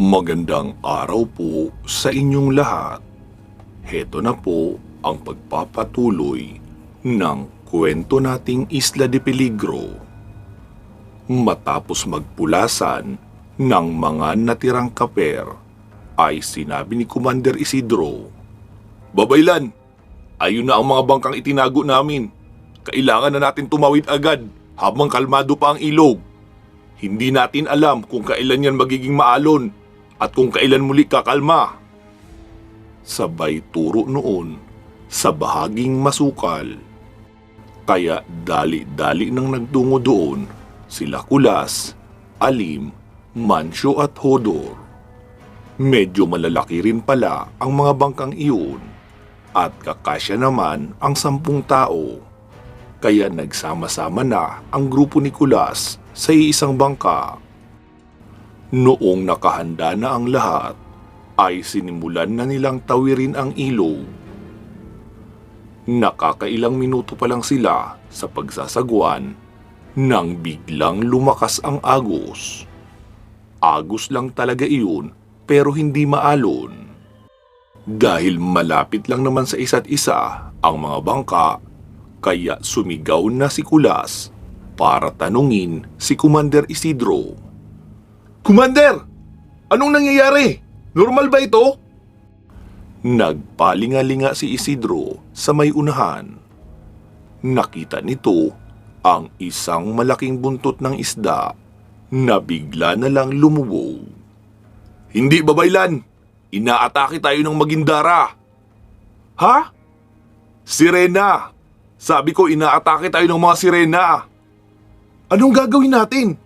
Magandang araw po sa inyong lahat. Heto na po ang pagpapatuloy ng kwento nating Isla de Peligro. Matapos magpulasan ng mga natirang kaper, ay sinabi ni Commander Isidro, "Babaylan, ayun na ang mga bangkang itinago namin. Kailangan na natin tumawid agad habang kalmado pa ang ilog. Hindi natin alam kung kailan yan magiging maalon at kung kailan muli kakalma." Sabay turo noon sa bahaging masukal. Kaya dali-dali nang nagtungo doon sila Kulas, Alim, Mancio at Hodor. Medyo malalaki rin pala ang mga bangkang iyon at kakasya naman ang 10 tao. Kaya nagsama-sama na ang grupo ni Kulas sa isang bangka. Noong nakahanda na ang lahat, ay sinimulan na nilang tawirin ang ilog. Nakakailang minuto pa lang sila sa pagsasagwan nang biglang lumakas ang agos. Agos lang talaga iyon pero hindi maalon. Dahil malapit lang naman sa isa't isa ang mga bangka, kaya sumigaw na si Kulas para tanungin si Commander Isidro. "Commander! Anong nangyayari? Normal ba ito?" Nagpalingalinga si Isidro sa may unahan. Nakita nito ang isang malaking buntot ng isda na bigla na lang lumubog. "Hindi, babaylan! Inaatake tayo ng Magindara!" "Ha? Sirena! Sabi ko inaatake tayo ng mga sirena!" "Anong gagawin natin?"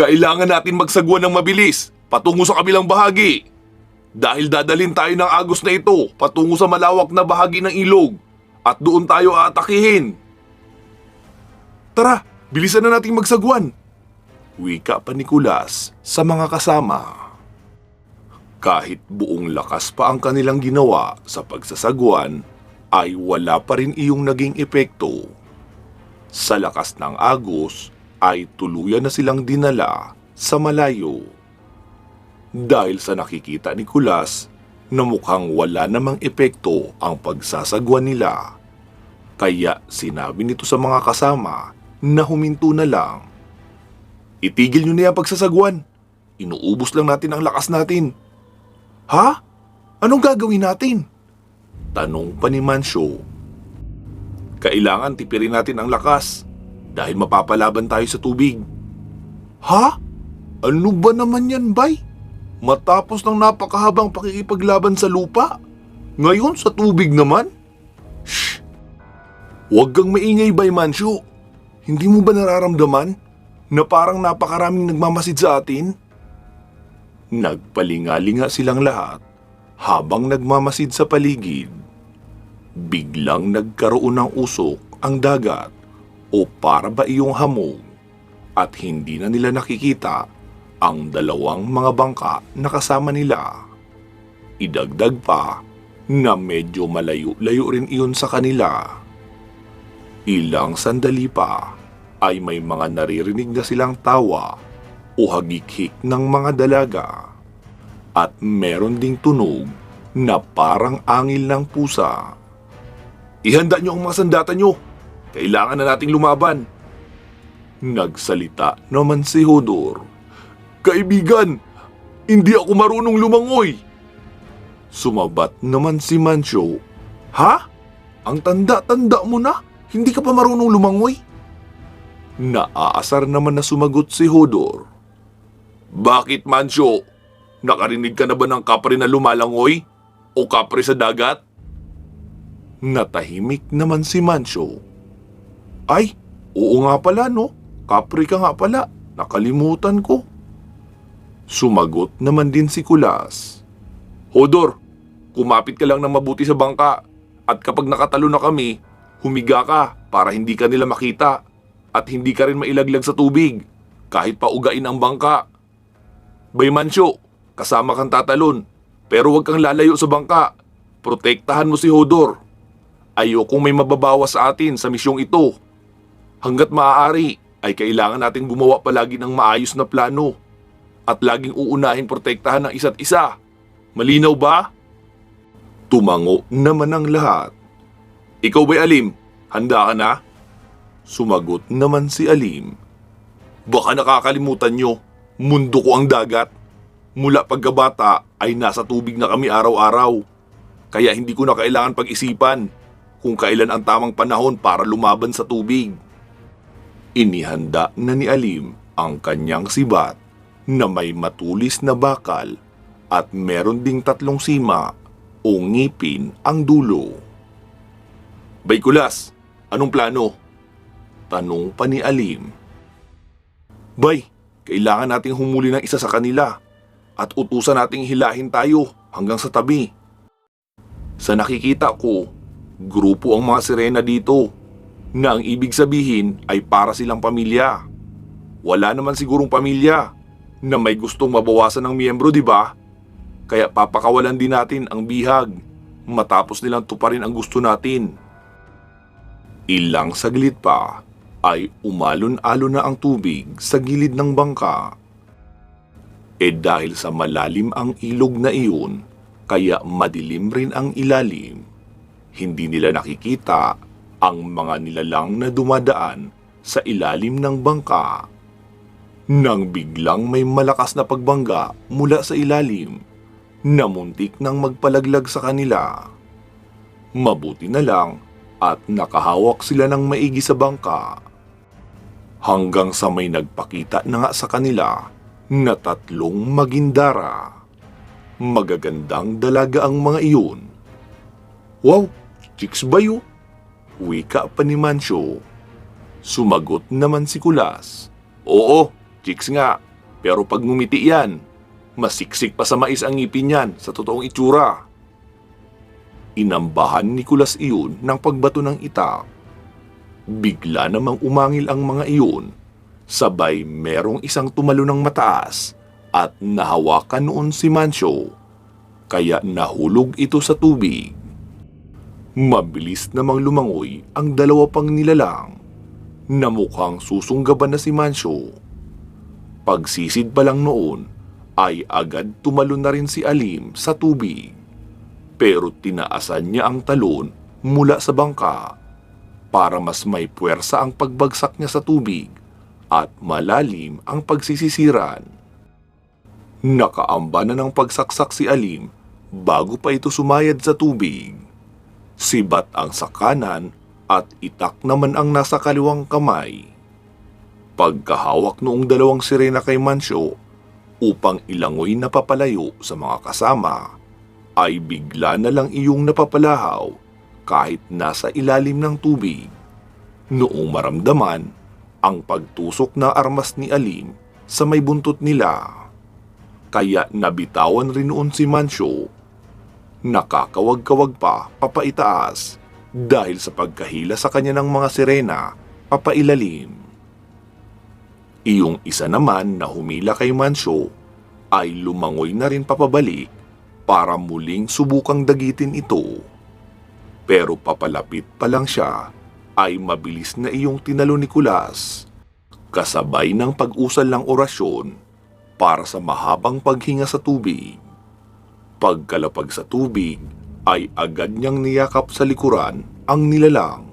"Kailangan natin magsagwan ng mabilis patungo sa kabilang bahagi. Dahil dadalhin tayo ng agos na ito patungo sa malawak na bahagi ng ilog at doon tayo aatakihin." "Tara, bilisan na nating magsagwan!" Wika pa ni Kulas sa mga kasama. Kahit buong lakas pa ang kanilang ginawa sa pagsasagwan, ay wala pa rin iyong naging epekto. Sa lakas ng agos ay tuluyan na silang dinala sa malayo. Dahil sa nakikita ni Kulas na mukhang wala namang epekto ang pagsasagwan nila, kaya sinabi nito sa mga kasama na huminto na lang. "Itigil nyo na yung pagsasagwan. Inuubos lang natin ang lakas natin." "Ha? Anong gagawin natin?" tanong pa ni Mancio. "Kailangan tipirin natin ang lakas dahil mapapalaban tayo sa tubig." "Ha? Ano ba naman yan, bay? Matapos ng napakahabang pakikipaglaban sa lupa, ngayon sa tubig naman?" "Shh! Huwag kang maingay, bay Mancio. Hindi mo ba nararamdaman na parang napakaraming nagmamasid sa atin?" Nagpalingalinga silang lahat habang nagmamasid sa paligid. Biglang nagkaroon ng usok ang dagat o para ba iyong hamog at hindi na nila nakikita ang dalawang mga bangka na kasama nila. Idagdag pa na medyo malayo-layo rin iyon sa kanila. Ilang sandali pa ay may mga naririnig na silang tawa o hagikhik ng mga dalaga at meron ding tunog na parang angil ng pusa. "Ihanda nyo ang mga sandata nyo. Kailangan na nating lumaban." Nagsalita naman si Hodor. "Kaibigan, hindi ako marunong lumangoy." Sumabat naman si Mancio. "Ha? Ang tanda-tanda mo na? Hindi ka pa marunong lumangoy?" Naaasar naman na sumagot si Hodor. "Bakit, Mancio? Nakarinig ka na ba ng kapre na lumalangoy? O kapre sa dagat?" Natahimik naman si Mancio. "Ay, oo nga pala no. Kapre ka nga pala. Nakalimutan ko." Sumagot naman din si Kulas. "Hodor, kumapit ka lang ng mabuti sa bangka at kapag nakatalo na kami, humiga ka para hindi ka nila makita at hindi ka rin mailaglag sa tubig kahit paugain ang bangka. Bay Mancio, kasama kang tatalon pero huwag kang lalayo sa bangka. Protektahan mo si Hodor. Ayokong may mababawas sa atin sa misyong ito. Hanggat maaari ay kailangan nating gumawa palagi ng maayos na plano at laging uunahin protektahan ng isa't isa. Malinaw ba? Tumango naman ang lahat. Ikaw ba'y Alim? Handa ka na? Sumagot naman si Alim. Baka nakakalimutan nyo, mundo ko ang dagat. Mula pagkabata ay nasa tubig na kami araw-araw. Kaya hindi ko na kailangan pag-isipan kung kailan ang tamang panahon para lumaban sa tubig. Inihanda na ni Alim ang kanyang sibat na may matulis na bakal at meron ding 3 sima o ngipin ang dulo. Bay Kulas, anong plano? Tanong pa ni Alim. Bay, kailangan nating humuli ng isa sa kanila at utusan nating hilahin tayo hanggang sa tabi. Sa nakikita ko, grupo ang mga sirena dito na ang ibig sabihin ay para silang pamilya. Wala naman sigurong pamilya na may gustong mabawasan ng miyembro, di ba? Kaya papakawalan din natin ang bihag matapos nilang tuparin ang gusto natin. Ilang saglit pa ay umalon-alon na ang tubig sa gilid ng bangka. Dahil sa malalim ang ilog na iyon, kaya madilim rin ang ilalim. Hindi nila nakikita ang mga nilalang na dumadaan sa ilalim ng bangka. Nang biglang may malakas na pagbangga mula sa ilalim, na muntik nang magpalaglag sa kanila. Mabuti na lang at nakahawak sila ng maigi sa bangka. Hanggang sa may nagpakita na nga sa kanila na 3 magindara. Magagandang dalaga ang mga iyon. Wow, chicks ba yun? Wika pa ni Mancio. Sumagot naman si Kulas. Oo, chicks nga. Pero pag ngumiti yan, masiksik pa sa mais ang ngipin yan sa totoong itsura. Inambahan ni Kulas iyon ng pagbato ng itak. Bigla namang umangil ang mga iyon. Sabay merong isang tumalo ng mataas at nahawakan noon si Mancio. Kaya nahulog ito sa tubig. Mabilis namang lumangoy ang 2 pang nilalang na mukhang susunggaban na si Mancio. Pagsisid pa lang noon ay agad tumalon na rin si Alim sa tubig. Pero tinaasan niya ang talon mula sa bangka para mas may puwersa ang pagbagsak niya sa tubig at malalim ang pagsisisiran. Nakaamba na ng pagsaksak si Alim bago pa ito sumayad sa tubig. Sibat ang sa kanan at itak naman ang nasa kaliwang kamay. Pagkahawak noong 2 sirena kay Mancio upang ilangoy na papalayo sa mga kasama, ay bigla na lang iyong napapalahaw kahit nasa ilalim ng tubig. Noong maramdaman ang pagtusok na armas ni Alim sa may buntot nila. Kaya nabitawan rin noon si Mancio. Nakakawag-kawag pa papaitaas dahil sa pagkahila sa kanya ng mga sirena papailalim. Iyong isa naman na humila kay Mancio ay lumangoy na rin papabalik para muling subukang dagitin ito. Pero papalapit pa lang siya ay mabilis na iyong tinalo ni Kulas, kasabay ng pag-usal ng orasyon para sa mahabang paghinga sa tubig. Pagkalapag sa tubig ay agad niyang niyakap sa likuran ang nilalang,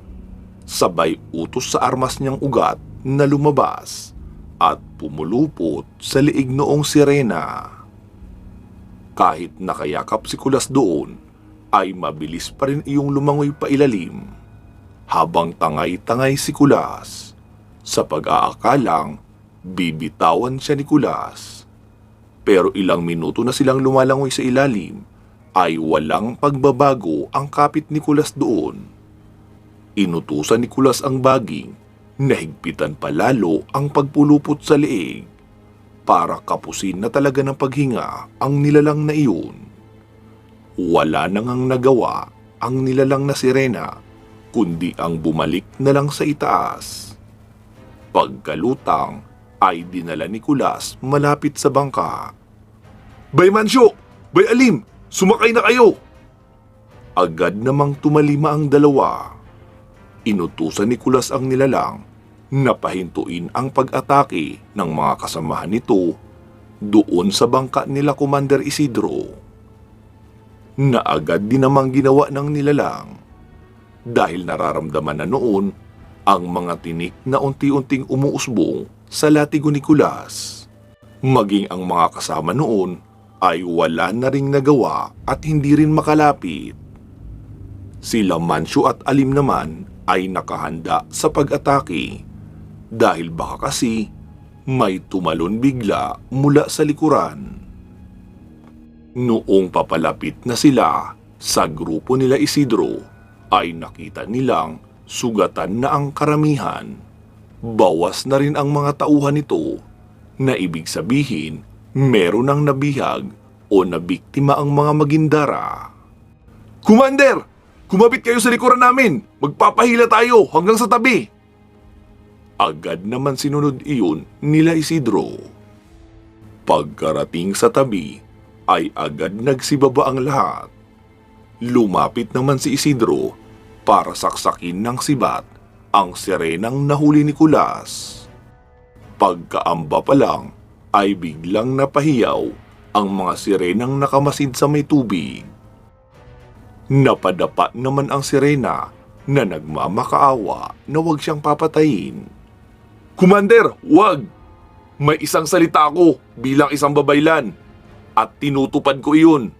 sabay utos sa armas niyang ugat na lumabas at pumulupot sa liig noong sirena. Kahit nakayakap si Kulas doon, ay mabilis pa rin iyong lumangoy pa ilalim, habang tangay-tangay si Kulas sa pag-aakalang bibitawan siya ni Kulas. Pero ilang minuto na silang lumalangoy sa ilalim, ay walang pagbabago ang kapit ni Kulas doon. Inutusan ni Kulas ang baging na higpitan pa lalo ang pagpulupot sa liig para kapusin na talaga ng paghinga ang nilalang na iyon. Wala nang ang nagawa ang nilalang na sirena kundi ang bumalik na lang sa itaas. Pagkalutang ay dinala ni Kulas malapit sa bangka. Bay Mancio! Bay Alim! Sumakay na kayo! Agad namang tumalima ang 2. Inutusan ni Kulas ang nilalang na pahintuin ang pag-atake ng mga kasamahan nito doon sa bangka nila Commander Isidro, na agad din namang ginawa ng nilalang dahil nararamdaman na noon ang mga tinik na unti-unting umuusbong sa latigo ni Kulas. Maging ang mga kasama noon ay wala na ring nagawa at hindi rin makalapit. Sila Mancio at Alim naman ay nakahanda sa pag-atake dahil baka kasi may tumalon bigla mula sa likuran. Noong papalapit na sila sa grupo nila Isidro, ay nakita nilang sugatan na ang karamihan. Bawas na rin ang mga tauhan nito, na ibig sabihin meron ng nabihag o nabiktima ang mga magindara. "Commander! Kumapit kayo sa likuran namin! Magpapahila tayo hanggang sa tabi!" Agad naman sinunod iyon nila Isidro. Pagkarating sa tabi, ay agad nagsibaba ang lahat. Lumapit naman si Isidro para saksakin ng sibat ang sirenang nahuli ni Kulas. Pagkaamba pa lang ay biglang napahiyaw ang mga sirenang nakamasid sa may tubig. Napadapa naman ang sirena na nagmamakaawa na huwag siyang papatayin. "Commander, wag! May isang salita ako bilang isang babaylan at tinutupad ko iyon,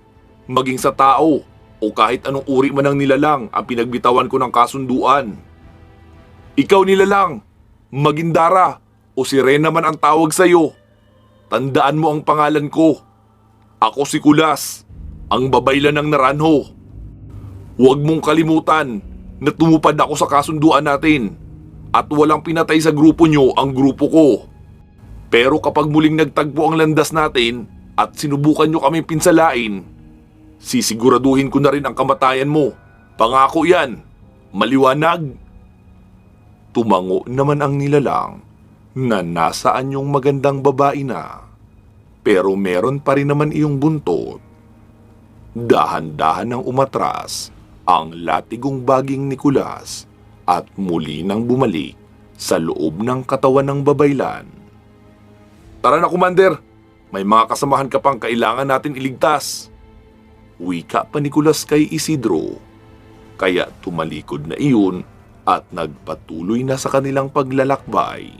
maging sa tao o kahit anong uri man ng nilalang ang pinagbitawan ko ng kasunduan. Ikaw nilalang, magindara o sirena man ang tawag sa iyo, tandaan mo ang pangalan ko. Ako si Kulas, ang babaylan ng Naranjo. Huwag mong kalimutan na tumupad ako sa kasunduan natin at walang pinatay sa grupo nyo ang grupo ko. Pero kapag muling nagtagpo ang landas natin at sinubukan nyo kaming pinsalain, sisiguraduhin ko na rin ang kamatayan mo. Pangako yan. Maliwanag." Tumango naman ang nilalang na nasaan yung magandang babae na, pero meron pa rin naman iyong buntot. Dahan-dahan nang umatras ang latigong baging ni Kulas at muli nang bumalik sa loob ng katawan ng babaylan. "Tara na, Commander! May mga kasamahan ka pang kailangan natin iligtas." Wika pa ni Kulas kay Isidro, kaya tumalikod na iyon at nagpatuloy na sa kanilang paglalakbay.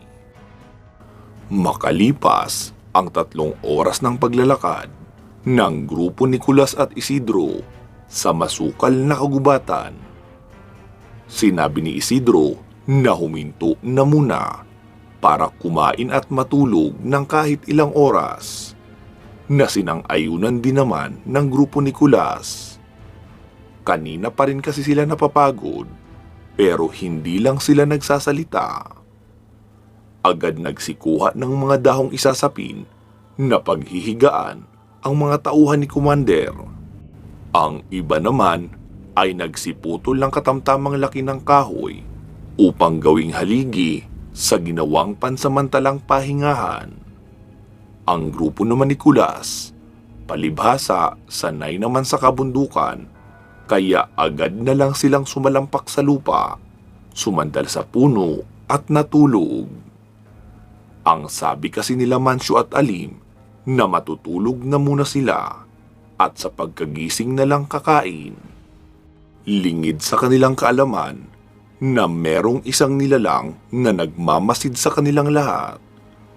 Makalipas ang 3 oras ng paglalakad ng grupo ni Kulas at Isidro sa masukal na kagubatan, sinabi ni Isidro na huminto na muna para kumain at matulog ng kahit ilang oras, na sinang-ayunan din naman ng grupo ni Kulas. Kanina pa rin kasi sila napapagod, pero hindi lang sila nagsasalita. Agad nagsikuha ng mga dahong isasapin na paghihigaan ang mga tauhan ni Commander. Ang iba naman ay nagsiputol ng katamtamang laki ng kahoy upang gawing haligi sa ginawang pansamantalang pahingahan. Ang grupo naman ni Kulas, palibhasa sanay naman sa kabundukan, kaya agad na lang silang sumalampak sa lupa, sumandal sa puno at natulog. Ang sabi kasi nila Mancio at Alim na matutulog na muna sila at sa pagkagising na lang kakain. Lingid sa kanilang kaalaman na merong isang nilalang na nagmamasid sa kanilang lahat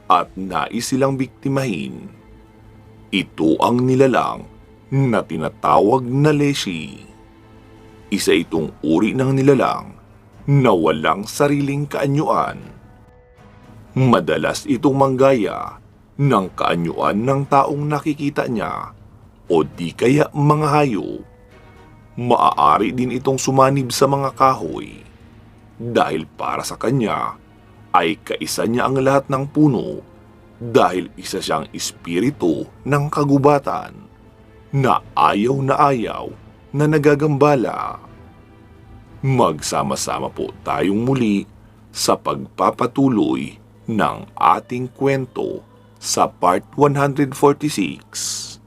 at nais silang biktimahin. Ito ang nilalang na tinatawag na Leshy. Isa itong uri ng nilalang na walang sariling kaanyuan. Madalas itong manggaya ng kaanyuan ng taong nakikita niya o di kaya mga hayop. Maaari din itong sumanib sa mga kahoy dahil para sa kanya ay kaisa niya ang lahat ng puno dahil isa siyang espiritu ng kagubatan na ayaw na nagagambala. Magsama-sama po tayong muli sa pagpapatuloy ng ating kwento sa part 146.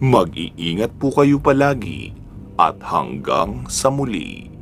Mag-iingat po kayo palagi at hanggang sa muli.